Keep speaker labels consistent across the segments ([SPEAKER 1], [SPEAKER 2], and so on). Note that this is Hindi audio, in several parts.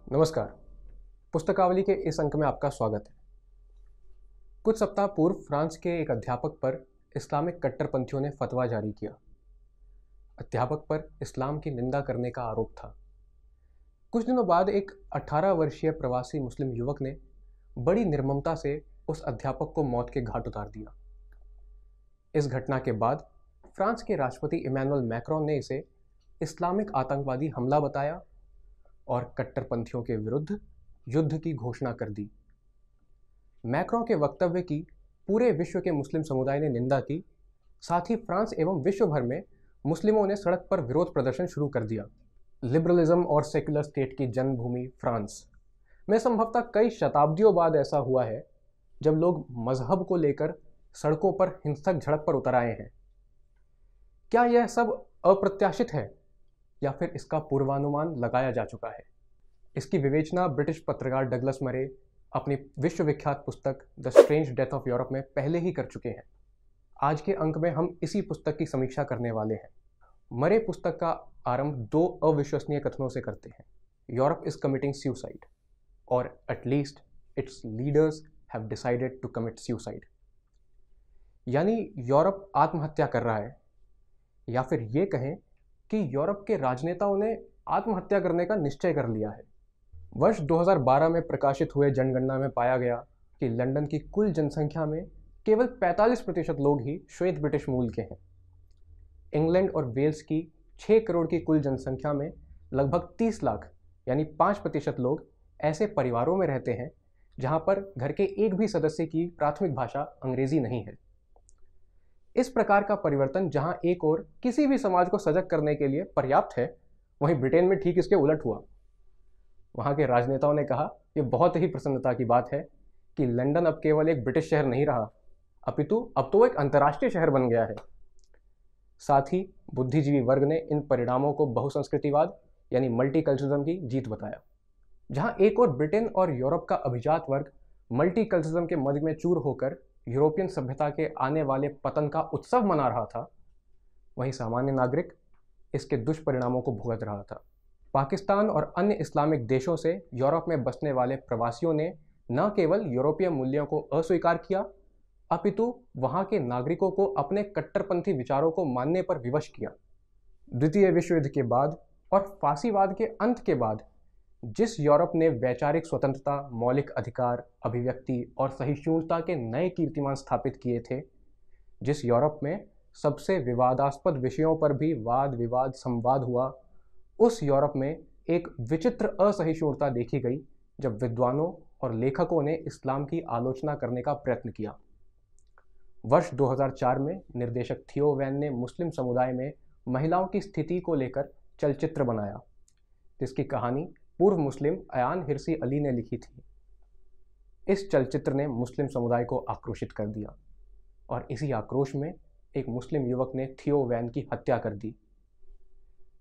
[SPEAKER 1] नमस्कार। पुस्तकावली के इस अंक में आपका स्वागत है। कुछ सप्ताह पूर्व फ्रांस के एक अध्यापक पर इस्लामिक कट्टरपंथियों ने फतवा जारी किया। अध्यापक पर इस्लाम की निंदा करने का आरोप था। कुछ दिनों बाद एक 18 वर्षीय प्रवासी मुस्लिम युवक ने बड़ी निर्ममता से उस अध्यापक को मौत के घाट उतार दिया। इस घटना के बाद फ्रांस के राष्ट्रपति इमैनुअल मैक्रोन ने इसे इस्लामिक आतंकवादी हमला बताया और कट्टरपंथियों के विरुद्ध युद्ध की घोषणा कर दी। मैक्रों के वक्तव्य की पूरे विश्व के मुस्लिम समुदाय ने निंदा की। साथ ही फ्रांस एवं विश्व भर में मुस्लिमों ने सड़क पर विरोध प्रदर्शन शुरू कर दिया। लिबरलिज्म और सेक्युलर स्टेट की जन्मभूमि फ्रांस में संभवतः कई शताब्दियों बाद ऐसा हुआ है जब लोग मजहब को लेकर सड़कों पर हिंसक झड़प पर उतर आए हैं। क्या यह सब अप्रत्याशित है या फिर इसका पूर्वानुमान लगाया जा चुका है? इसकी विवेचना ब्रिटिश पत्रकार डगलस मरे अपनी विश्वविख्यात पुस्तक the strange death of Europe में पहले ही कर चुके हैं। आज के अंक में हम इसी पुस्तक की समीक्षा करने वाले हैं। मरे पुस्तक का आरंभ दो अविश्वसनीय कथनों से करते हैं: यूरोप इज कमिटिंग सुसाइड और at least its leaders have decided to commit suicide. यानी यूरोप आत्महत्या कर रहा है, या फिर ये कहें कि यूरोप के राजनेताओं ने आत्महत्या करने का निश्चय कर लिया है। वर्ष 2012 में प्रकाशित हुए जनगणना में पाया गया कि लंदन की कुल जनसंख्या में केवल 45% लोग ही श्वेत ब्रिटिश मूल के हैं। इंग्लैंड और वेल्स की 6 करोड़ की कुल जनसंख्या में लगभग 30 लाख यानी 5% लोग ऐसे परिवारों में रहते हैं जहां पर घर के एक भी सदस्य की प्राथमिक भाषा अंग्रेजी नहीं है। इस प्रकार का परिवर्तन जहां एक और किसी भी समाज को सजग करने के लिए पर्याप्त है, वहीं ब्रिटेन में ठीक इसके उलट हुआ। वहां के राजनेताओं ने कहा, यह बहुत ही प्रसन्नता की बात है कि लंदन अब केवल एक ब्रिटिश शहर नहीं रहा, अपितु अब तो एक अंतर्राष्ट्रीय शहर बन गया है। साथ ही बुद्धिजीवी वर्ग ने इन परिणामों को बहुसंस्कृतिवाद यानी मल्टीकल्चरलिज्म की जीत बताया। जहां एक और ब्रिटेन और यूरोप का अभिजात वर्ग मल्टीकल्चरलिज्म के मद में चूर होकर यूरोपियन सभ्यता के आने वाले पतन का उत्सव मना रहा था, वहीं सामान्य नागरिक इसके दुष्परिणामों को भुगत रहा था। पाकिस्तान और अन्य इस्लामिक देशों से यूरोप में बसने वाले प्रवासियों ने न केवल यूरोपीय मूल्यों को अस्वीकार किया, अपितु वहां के नागरिकों को अपने कट्टरपंथी विचारों को मानने पर विवश किया। द्वितीय विश्व युद्ध के बाद और फांसीवाद के अंत के बाद जिस यूरोप ने वैचारिक स्वतंत्रता, मौलिक अधिकार, अभिव्यक्ति और सहिष्णुता के नए कीर्तिमान स्थापित किए थे, जिस यूरोप में सबसे विवादास्पद विषयों पर भी वाद विवाद संवाद हुआ, उस यूरोप में एक विचित्र असहिष्णुता देखी गई जब विद्वानों और लेखकों ने इस्लाम की आलोचना करने का प्रयत्न किया। वर्ष 2004 में निर्देशक थियो वैन ने मुस्लिम समुदाय में महिलाओं की स्थिति को लेकर चलचित्र बनाया, जिसकी कहानी पूर्व मुस्लिम अयान हिरसी अली ने लिखी थी। इस चलचित्र ने मुस्लिम समुदाय को आक्रोशित कर दिया और इसी आक्रोश में एक मुस्लिम युवक ने थियो वैन की हत्या कर दी।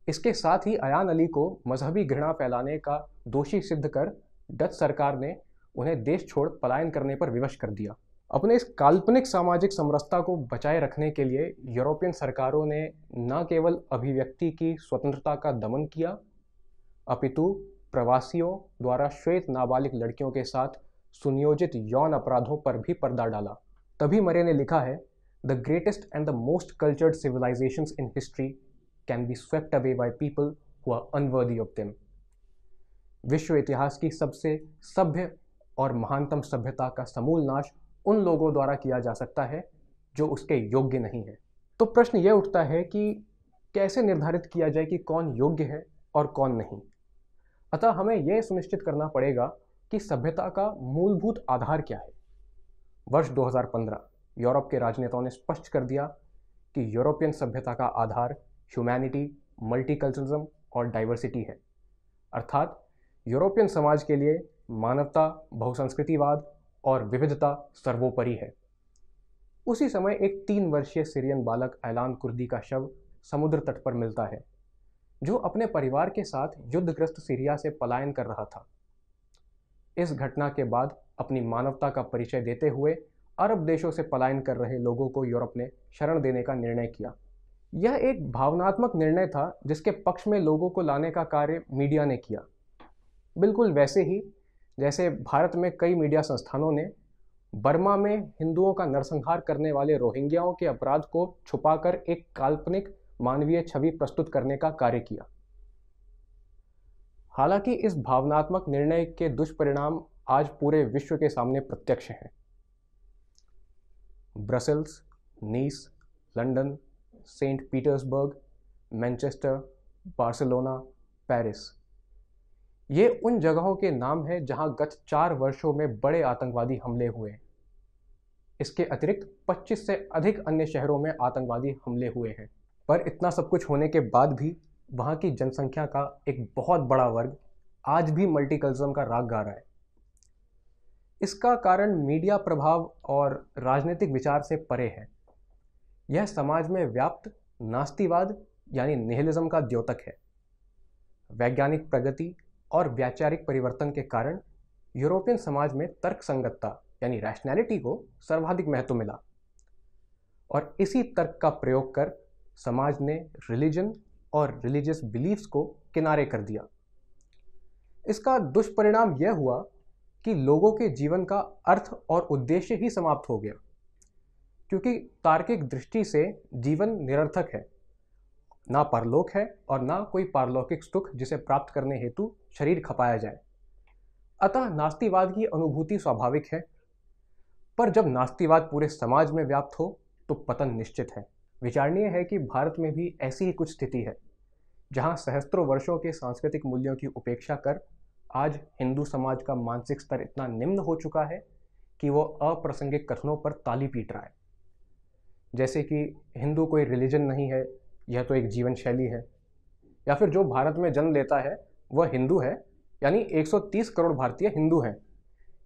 [SPEAKER 1] इसके साथ ही अयान अली को मजहबी घृणा फैलाने का दोषी सिद्ध कर डच सरकार ने उन्हें देश छोड़ पलायन करने पर विवश कर दिया। अपने इस काल्पनिक सामाजिक समरसता को बचाए रखने के लिए यूरोपियन सरकारों ने न केवल अभिव्यक्ति की स्वतंत्रता का दमन किया, अपितु प्रवासियों द्वारा श्वेत नाबालिग लड़कियों के साथ सुनियोजित यौन अपराधों पर भी पर्दा डाला। तभी मरे ने लिखा है, the greatest and the most cultured civilisations in history can be swept away by people who are unworthy of them. विश्व इतिहास की सबसे सभ्य और महानतम सभ्यता का समूल नाश उन लोगों द्वारा किया जा सकता है जो उसके योग्य नहीं है। तो प्रश्न यह उठता है कि कैसे निर्धारित किया जाए कि कौन योग्य है और कौन नहीं। अतः हमें यह सुनिश्चित करना पड़ेगा कि सभ्यता का मूलभूत आधार क्या है। वर्ष 2015 यूरोप के राजनेताओं ने स्पष्ट कर दिया कि यूरोपियन सभ्यता का आधार ह्यूमैनिटी, मल्टीकल्चरलिज्म और डाइवर्सिटी है। अर्थात यूरोपियन समाज के लिए मानवता, बहुसंस्कृतिवाद और विविधता सर्वोपरि है। उसी समय एक 3 वर्षीय सीरियन बालक ऐलान कुर्दी का शव समुद्र तट पर मिलता है, जो अपने परिवार के साथ युद्धग्रस्त सीरिया से पलायन कर रहा था। इस घटना के बाद अपनी मानवता का परिचय देते हुए अरब देशों से पलायन कर रहे लोगों को यूरोप ने शरण देने का निर्णय किया। यह एक भावनात्मक निर्णय था जिसके पक्ष में लोगों को लाने का कार्य मीडिया ने किया। बिल्कुल वैसे ही जैसे भारत में कई मीडिया संस्थानों ने बर्मा में हिंदुओं का नरसंहार करने वाले रोहिंग्याओं के अपराध को छुपाकर एक काल्पनिक मानवीय छवि प्रस्तुत करने का कार्य किया। हालांकि इस भावनात्मक निर्णय के दुष्परिणाम आज पूरे विश्व के सामने प्रत्यक्ष हैं। Brussels, Nice, London, Saint Petersburg, Manchester, Barcelona, Paris, ये उन जगहों के नाम हैं जहां गत 4 वर्षों में बड़े आतंकवादी हमले हुए हैं। इसके अतिरिक्त 25 से अधिक अन्य शहरों में आतंकवादी हमले हुए हैं। पर इतना सब कुछ होने के बाद भी वहाँ की जनसंख्या का एक बहुत बड़ा वर्ग आज भी मल्टीकल्चरम का राग गा रहा है। इसका कारण मीडिया प्रभाव और राजनीतिक विचार से परे है। यह समाज में व्याप्त नास्तिवाद यानी निहिलिज्म का द्योतक है। वैज्ञानिक प्रगति और वैचारिक परिवर्तन के कारण यूरोपियन समाज में तर्कसंगतता यानी रैशनैलिटी को सर्वाधिक महत्व मिला और इसी तर्क का प्रयोग कर समाज ने रिलीजन और रिलीजियस बिलीफ्स को किनारे कर दिया। इसका दुष्परिणाम यह हुआ कि लोगों के जीवन का अर्थ और उद्देश्य ही समाप्त हो गया, क्योंकि तार्किक दृष्टि से जीवन निरर्थक है, ना परलोक है और ना कोई पारलौकिक सुख जिसे प्राप्त करने हेतु शरीर खपाया जाए। अतः नास्तिवाद की अनुभूति स्वाभाविक है, पर जब नास्तिवाद पूरे समाज में व्याप्त हो तो पतन निश्चित है। विचारणीय है कि भारत में भी ऐसी ही कुछ स्थिति है, जहां सहस्त्रों वर्षों के सांस्कृतिक मूल्यों की उपेक्षा कर आज हिंदू समाज का मानसिक स्तर इतना निम्न हो चुका है कि वो अप्रासंगिक कथनों पर ताली पीट रहा है, जैसे कि हिंदू कोई रिलीजन नहीं है, यह तो एक जीवन शैली है, या फिर जो भारत में जन्म लेता है वह हिंदू है, यानी 130 करोड़ भारतीय हिंदू हैं,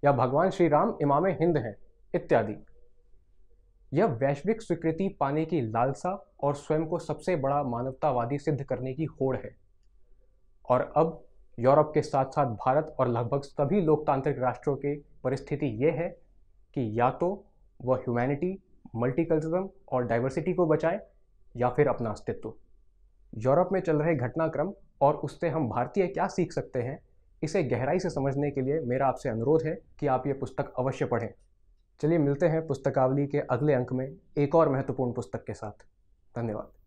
[SPEAKER 1] या भगवान श्री राम इमामे हिंद हैं इत्यादि। यह वैश्विक स्वीकृति पाने की लालसा और स्वयं को सबसे बड़ा मानवतावादी सिद्ध करने की होड़ है। और अब यूरोप के साथ साथ भारत और लगभग सभी लोकतांत्रिक राष्ट्रों की परिस्थिति ये है कि या तो वह ह्यूमैनिटी, मल्टीकल्चरलिज्म और डाइवर्सिटी को बचाए या फिर अपना अस्तित्व। यूरोप में चल रहे घटनाक्रम और उससे हम भारतीय क्या सीख सकते हैं, इसे गहराई से समझने के लिए मेरा आपसे अनुरोध है कि आप ये पुस्तक अवश्य पढ़ें। चलिए मिलते हैं पुस्तकावली के अगले अंक में एक और महत्वपूर्ण पुस्तक के साथ। धन्यवाद।